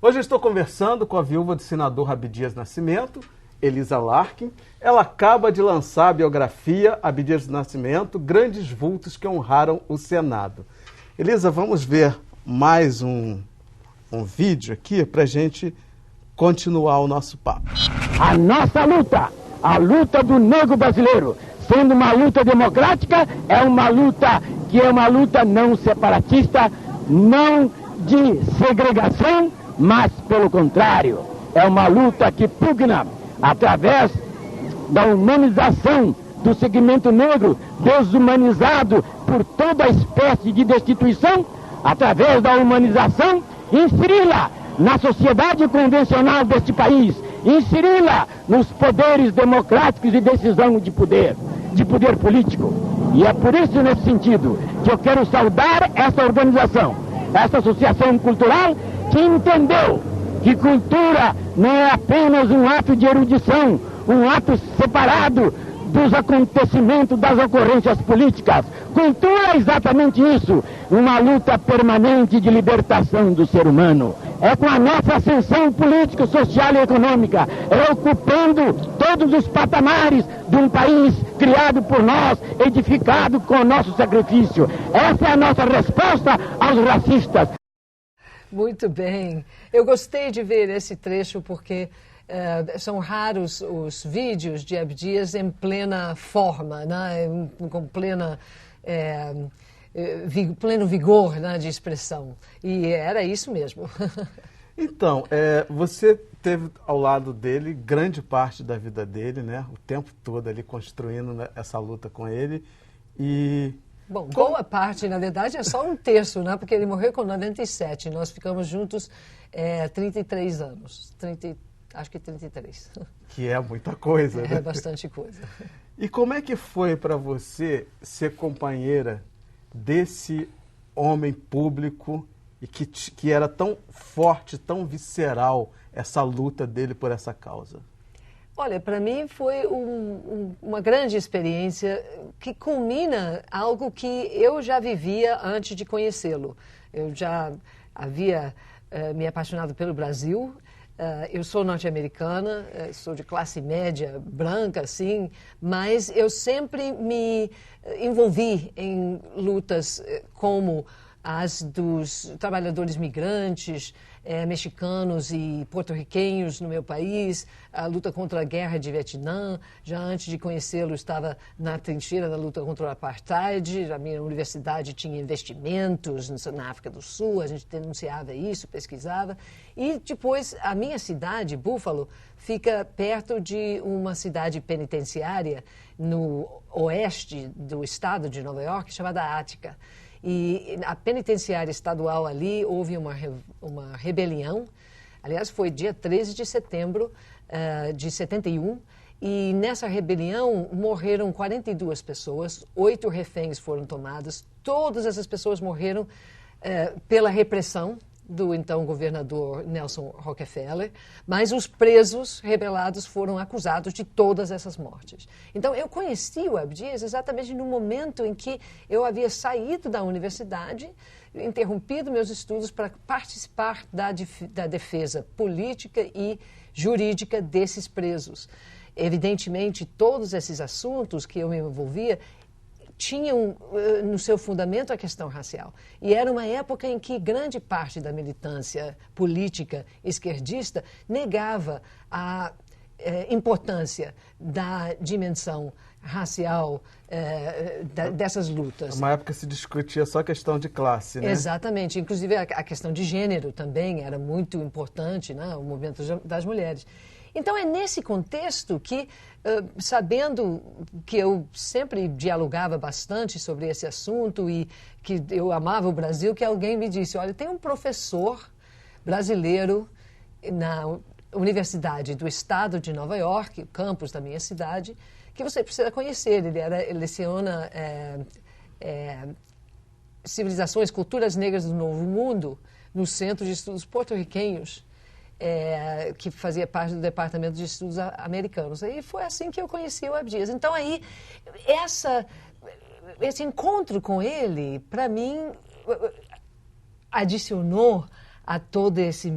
Hoje eu estou conversando com a viúva do senador Abdias Nascimento, Elisa Larkin. Ela acaba de lançar a biografia Abdias Nascimento, Grandes Vultos que Honraram o Senado. Elisa, vamos ver mais um vídeo aqui para a gente continuar o nosso papo. A nossa luta, a luta do negro brasileiro, sendo uma luta democrática, é uma luta que é uma luta não separatista, não de segregação, mas pelo contrário, é uma luta que pugna através da humanização do segmento negro, desumanizado por toda espécie de destituição, através da humanização, inseri-la na sociedade convencional deste país, inseri-la nos poderes democráticos de decisão de poder político. E é por isso, nesse sentido, que eu quero saudar essa organização, essa associação cultural que entendeu que cultura não é apenas um ato de erudição, um ato separado dos acontecimentos, das ocorrências políticas. Cultura é exatamente isso, uma luta permanente de libertação do ser humano. É com a nossa ascensão política, social e econômica, é ocupando todos os patamares de um país criado por nós, edificado com o nosso sacrifício. Essa é a nossa resposta aos racistas. Muito bem. Eu gostei de ver esse trecho porque são raros os vídeos de Abdias em plena forma, né? Com pleno vigor, né, de expressão. E era isso mesmo. Então, você teve ao lado dele grande parte da vida dele, né? O tempo todo ali construindo, né, essa luta com ele. E... Bom, boa parte, na verdade, é só um terço, né? Porque ele morreu com 97. Nós ficamos juntos 33 anos. Acho que 33. Que é muita coisa, né? É bastante coisa. E como é que foi para você ser companheira desse homem público e que era tão forte, tão visceral, essa luta dele por essa causa? Olha, para mim foi uma grande experiência que culmina algo que eu já vivia antes de conhecê-lo. Eu já havia me apaixonado pelo Brasil. Eu sou norte-americana, sou de classe média, branca, assim, mas eu sempre me envolvi em lutas como as dos trabalhadores migrantes, mexicanos e porto-riquenhos no meu país, a luta contra a guerra de Vietnã. Já antes de conhecê-lo, estava na trincheira da luta contra o apartheid. A minha universidade tinha investimentos na África do Sul, a gente denunciava isso, pesquisava. E depois, a minha cidade, Buffalo, fica perto de uma cidade penitenciária no oeste do estado de Nova York, chamada Ática. E a penitenciária estadual ali houve uma rebelião, aliás, foi dia 13 de setembro de 71, e nessa rebelião morreram 42 pessoas, 8 reféns foram tomados, todas essas pessoas morreram pela repressão do então governador Nelson Rockefeller, mas os presos rebelados foram acusados de todas essas mortes. Então, eu conheci o Abdias exatamente no momento em que eu havia saído da universidade, interrompido meus estudos para participar da defesa política e jurídica desses presos. Evidentemente, todos esses assuntos que eu me envolvia tinham no seu fundamento a questão racial. E era uma época em que grande parte da militância política esquerdista negava a importância da dimensão racial dessas lutas. Uma época se discutia só a questão de classe, né? Exatamente. Inclusive a questão de gênero também era muito importante, né? O movimento das mulheres. Então, é nesse contexto que, sabendo que eu sempre dialogava bastante sobre esse assunto e que eu amava o Brasil, que alguém me disse, olha, tem um professor brasileiro na Universidade do Estado de Nova York, campus da minha cidade, que você precisa conhecer. Ele leciona civilizações, culturas negras do Novo Mundo, no Centro de Estudos Porto-Riquenhos, que fazia parte do Departamento de Estudos Americanos. E foi assim que eu conheci o Abdias. Então, aí, esse encontro com ele, para mim, adicionou a toda essa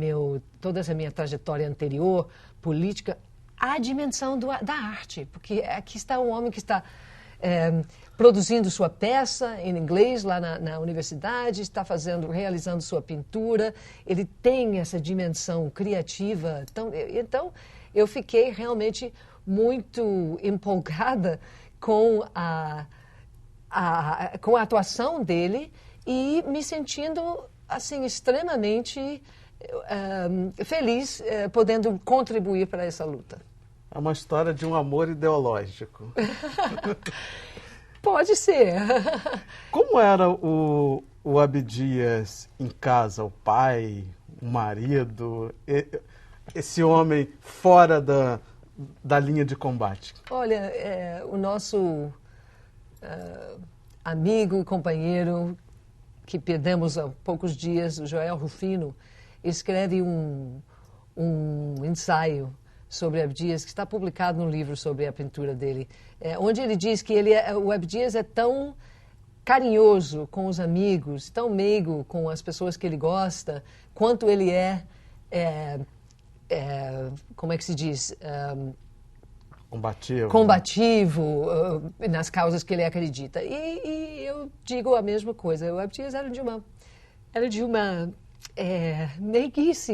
minha trajetória anterior, política, a dimensão da arte. Porque aqui está um homem que está produzindo sua peça em inglês lá na universidade, está realizando sua pintura, ele tem essa dimensão criativa. Então eu fiquei realmente muito empolgada com a atuação dele e me sentindo assim extremamente feliz podendo contribuir para essa luta. É uma história de um amor ideológico. Pode ser. Como era o Abdias em casa, o pai, o marido, esse homem fora da linha de combate? Olha, o nosso amigo e companheiro que perdemos há poucos dias, o Joel Rufino, escreve um ensaio sobre Abdias, que está publicado no livro sobre a pintura dele, onde ele diz que o Abdias é tão carinhoso com os amigos, tão meigo com as pessoas que ele gosta, quanto ele como é que se diz? Combativo nas causas que ele acredita. E eu digo a mesma coisa. O Abdias era de uma meiguice.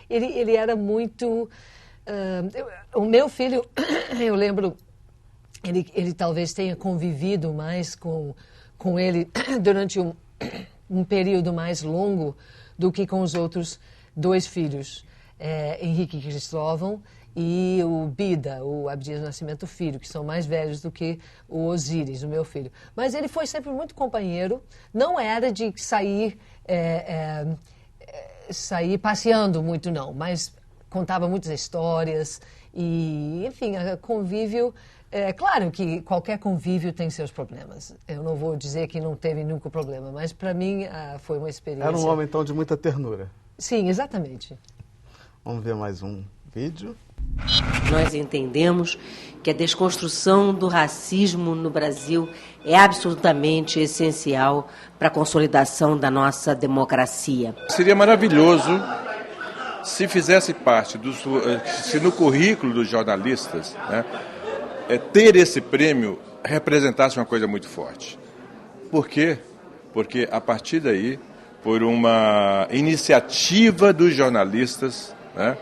Ele era muito... o meu filho, eu lembro, ele talvez tenha convivido mais com ele durante um período mais longo do que com os outros dois filhos, Henrique Cristóvão e o Bida, o Abdias Nascimento Filho, que são mais velhos do que o Osíris, o meu filho. Mas ele foi sempre muito companheiro, não era de sair passeando muito, não, mas contava muitas histórias e, enfim, convívio... claro que qualquer convívio tem seus problemas. Eu não vou dizer que não teve nunca problema, mas para mim foi uma experiência... Era um homem, então, de muita ternura. Sim, exatamente. Vamos ver mais um vídeo. Nós entendemos que a desconstrução do racismo no Brasil é absolutamente essencial para a consolidação da nossa democracia. Seria maravilhoso se fizesse parte, se no currículo dos jornalistas, né, ter esse prêmio representasse uma coisa muito forte. Por quê? Porque a partir daí, por uma iniciativa dos jornalistas, né,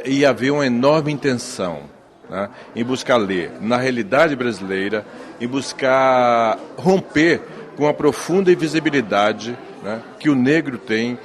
ia haver uma enorme intenção, né, em buscar ler na realidade brasileira, em buscar romper com a profunda invisibilidade, né, que o negro tem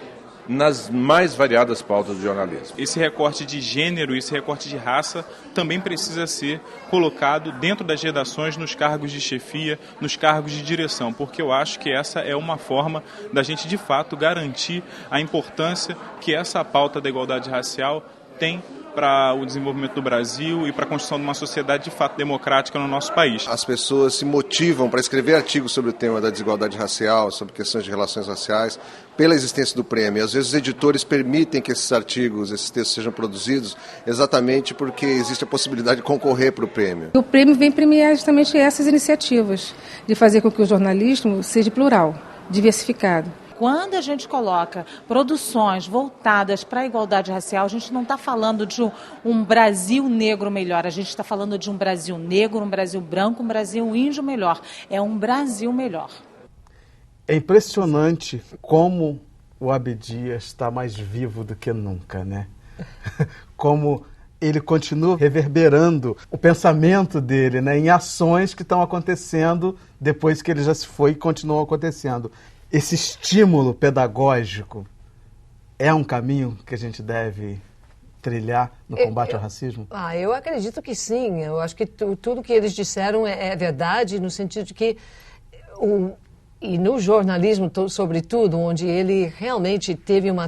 nas mais variadas pautas do jornalismo. Esse recorte de gênero, esse recorte de raça também precisa ser colocado dentro das redações, nos cargos de chefia, nos cargos de direção, porque eu acho que essa é uma forma da gente, de fato, garantir a importância que essa pauta da igualdade racial tem para o desenvolvimento do Brasil e para a construção de uma sociedade de fato democrática no nosso país. As pessoas se motivam para escrever artigos sobre o tema da desigualdade racial, sobre questões de relações raciais, pela existência do prêmio. Às vezes os editores permitem que esses artigos, esses textos sejam produzidos exatamente porque existe a possibilidade de concorrer para o prêmio. O prêmio vem premiar justamente essas iniciativas, de fazer com que o jornalismo seja plural, diversificado. Quando a gente coloca produções voltadas para a igualdade racial, a gente não está falando de um Brasil negro melhor, a gente está falando de um Brasil negro, um Brasil branco, um Brasil índio melhor. É um Brasil melhor. É impressionante como o Abdias está mais vivo do que nunca, né? Como ele continua reverberando o pensamento dele, né, em ações que estão acontecendo depois que ele já se foi e continuam acontecendo. Esse estímulo pedagógico é um caminho que a gente deve trilhar no combate ao racismo? Eu acredito que sim. Eu acho que tudo que eles disseram é verdade, no sentido de que, e no jornalismo, sobretudo, onde ele realmente teve a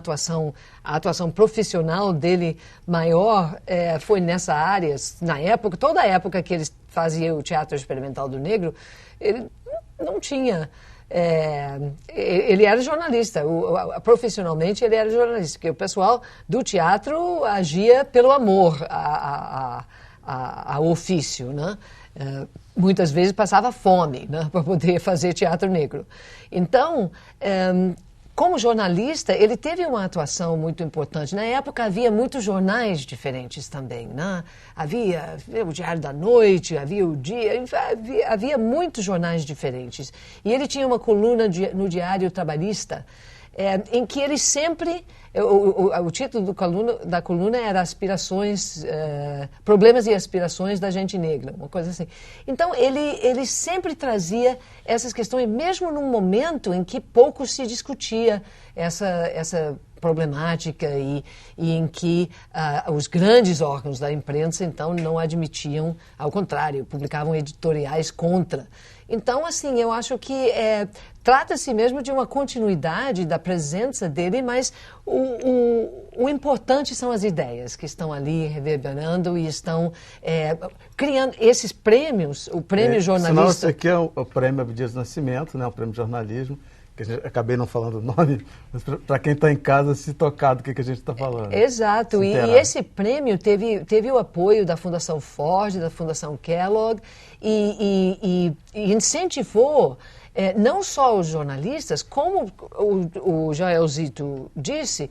atuação profissional dele maior foi nessa área. Na época, toda a época que ele fazia o Teatro Experimental do Negro, ele não tinha... ele era jornalista, profissionalmente ele era jornalista, porque o pessoal do teatro agia pelo amor ao ofício, né? Muitas vezes passava fome, né, para poder fazer teatro negro. Então, como jornalista, ele teve uma atuação muito importante. Na época havia muitos jornais diferentes também, né? Havia o Diário da Noite, havia o Dia, havia muitos jornais diferentes. E ele tinha uma coluna no Diário Trabalhista, em que ele sempre... O título da coluna era Aspirações, Problemas e Aspirações da Gente Negra, uma coisa assim. Então, ele sempre trazia essas questões, mesmo num momento em que pouco se discutia essa problemática e em que os grandes órgãos da imprensa, então, não admitiam, ao contrário, publicavam editoriais contra. Então, assim, eu acho que trata-se mesmo de uma continuidade da presença dele, mas o importante são as ideias que estão ali reverberando e estão criando esses prêmios, o prêmio jornalista... Senão, esse aqui é o prêmio Abdias do Nascimento, né, o prêmio jornalismo, que acabei não falando o nome, mas para quem está em casa se tocar do que a gente está falando. Exato, e esse prêmio teve o apoio da Fundação Ford, da Fundação Kellogg, e incentivou não só os jornalistas, como o Joelzito disse,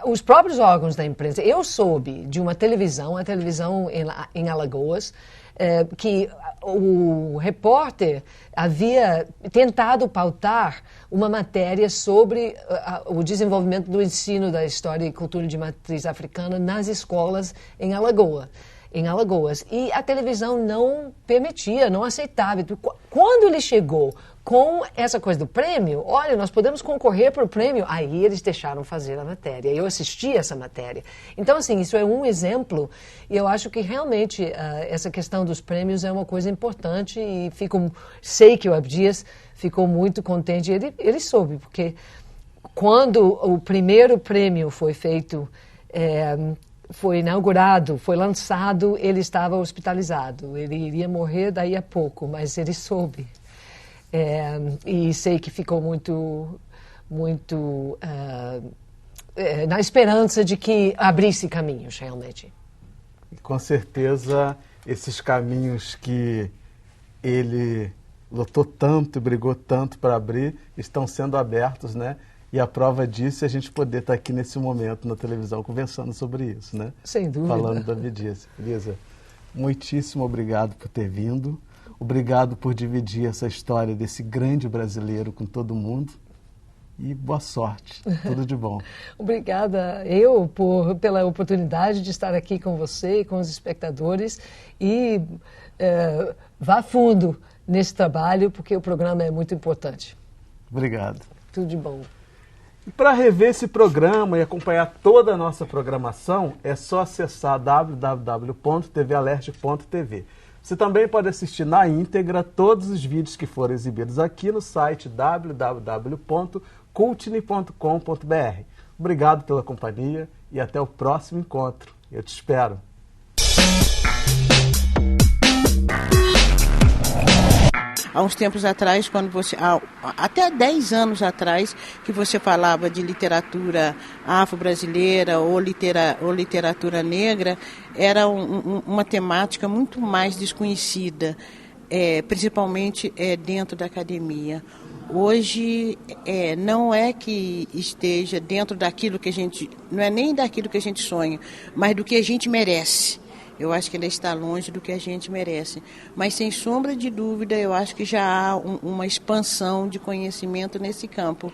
os próprios órgãos da imprensa. Eu soube de uma televisão, a televisão em Alagoas, que o repórter havia tentado pautar uma matéria sobre o desenvolvimento do ensino da história e cultura de matriz africana nas escolas em Alagoas. E a televisão não permitia, não aceitava. Quando ele chegou com essa coisa do prêmio, olha, nós podemos concorrer para o prêmio, aí eles deixaram fazer a matéria. Eu assisti essa matéria. Então, assim, isso é um exemplo, e eu acho que realmente essa questão dos prêmios é uma coisa importante, e sei que o Abdias ficou muito contente. Ele soube, porque quando o primeiro prêmio foi feito, foi inaugurado, foi lançado, ele estava hospitalizado. Ele iria morrer daí a pouco, mas ele soube. E sei que ficou muito na esperança de que abrisse caminhos, realmente. Com certeza, esses caminhos que ele lutou tanto, brigou tanto para abrir, estão sendo abertos, né? E a prova disso é a gente poder estar aqui nesse momento na televisão conversando sobre isso, né? Sem dúvida. Falando da Abdias. Elisa, muitíssimo obrigado por ter vindo. Obrigado por dividir essa história desse grande brasileiro com todo mundo. E boa sorte. Tudo de bom. Obrigada pela oportunidade de estar aqui com você e com os espectadores. E vá fundo nesse trabalho, porque o programa é muito importante. Obrigado. Tudo de bom. E para rever esse programa e acompanhar toda a nossa programação, é só acessar www.tvaleste.tv. Você também pode assistir na íntegra todos os vídeos que foram exibidos aqui no site www.cultine.com.br. Obrigado pela companhia e até o próximo encontro. Eu te espero. Há uns tempos atrás, até 10 anos atrás, que você falava de literatura afro-brasileira ou literatura negra, era uma temática muito mais desconhecida, principalmente dentro da academia. Hoje, não é que esteja dentro daquilo que a gente... Não é nem daquilo que a gente sonha, mas do que a gente merece. Eu acho que ela está longe do que a gente merece. Mas, sem sombra de dúvida, eu acho que já há uma expansão de conhecimento nesse campo.